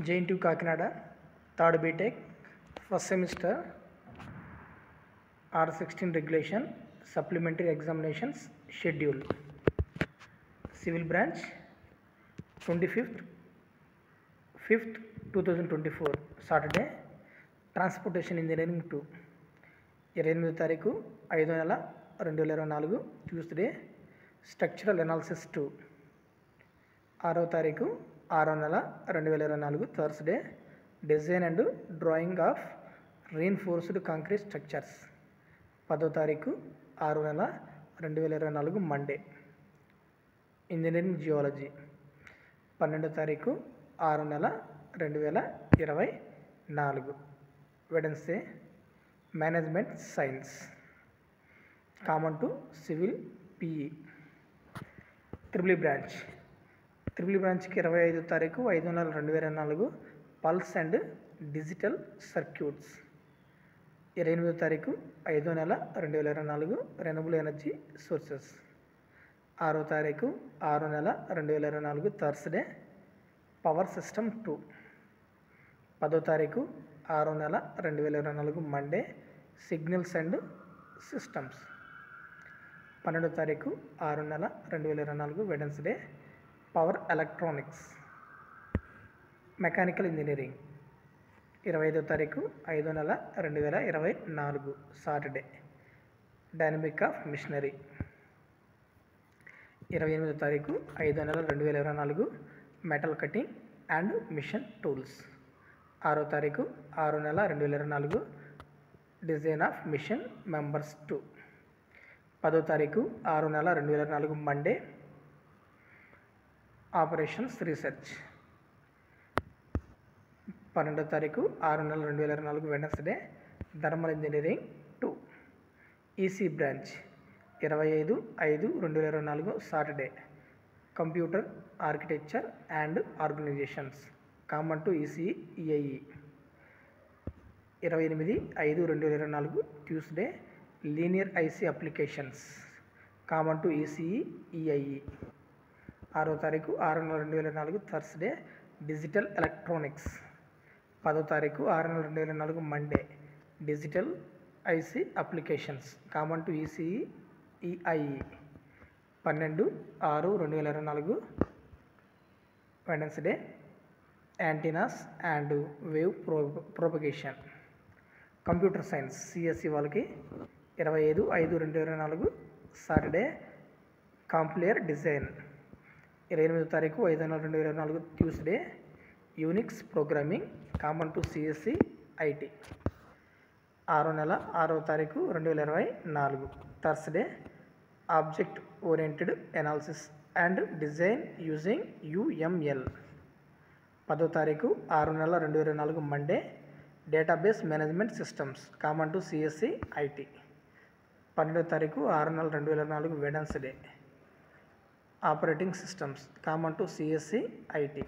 JNTU Kakinada, third BTech, first semester, R16 regulation, supplementary examinations schedule. Civil branch, 25th, 5th, 2024, Saturday. Transportation engineering 2, 28వ తారీఖు 5వ నెల 2024, Tuesday. Structural analysis 2, 6వ తారీఖు 6వ నెల 2024, Thursday. Design and drawing of reinforced concrete structures, 10వ తారీఖు 6వ నెల 2024, మండే. ఇంజనీరింగ్ జియాలజీ, 12వ తారీఖు 6వ నెల 2024, Wednesday. Management science, common to civil P E. Triple బ్రాంచ్కి 25వ తారీఖు 5వ నెల 2024, పల్స్ అండ్ డిజిటల్ సర్క్యూట్స్. 28వ తారీఖు 5వ నెల 2024, రెన్యూబుల్ ఎనర్జీ సోర్సెస్. 6వ తారీఖు 6వ నెల 2024, థర్స్డే. Power system 2. 10వ తారీఖు 6వ నెల 2024, మండే. Signals and systems. 12వ తారీఖు 6వ నెల 2024, Wednesday. Power electronics. Mechanical engineering, 25వ తారీఖు 5వ నెల 2024, సాటర్డే. డైనమిక్ ఆఫ్ మిషనరీ, 28వ తారీఖు 5వ నెల 2024, metal cutting and machine tools. 6వ తారీఖు 6వ నెల 2024, డిజైన్ ఆఫ్ మిషన్ మెంబర్స్ 2. 10వ తారీఖు 6వ నెల 2024, మండే. Operations research. 12వ తారీఖు 6వ నెల 2024, Wednesday. Thermal engineering 2. EC branch, 25/5/2024, Saturday. Computer architecture and organizations, common to EC EIE. 28/5/2024, Tuesday. Linear IC applications, common to ECE EIE. 6వ తారీఖు 6వ నెల 2024, థర్స్డే. Digital electronics. 10వ తారీఖు 6వ నెల 2024, Monday. Digital IC applications, common to ECE EIE. 12/6/2024, Wednesday. Antennas and wave propagation. Computer science CSC వాళ్ళకి 25/5/2024, Saturday. కాంప్లియర్ design. 28వ తారీఖు 5వ నెల 2024, Tuesday. Unix programming, common to CSC IT. 6వ నెల 6వ తారీఖు 2024, Thursday. Object oriented analysis and design using UML. 10వ తారీఖు 6వ నెల 2024, Monday. Database management systems, common to CSC IT. 12వ తారీఖు 6వ నెల 2024, Wednesday. Operating systems, common to CSC IT.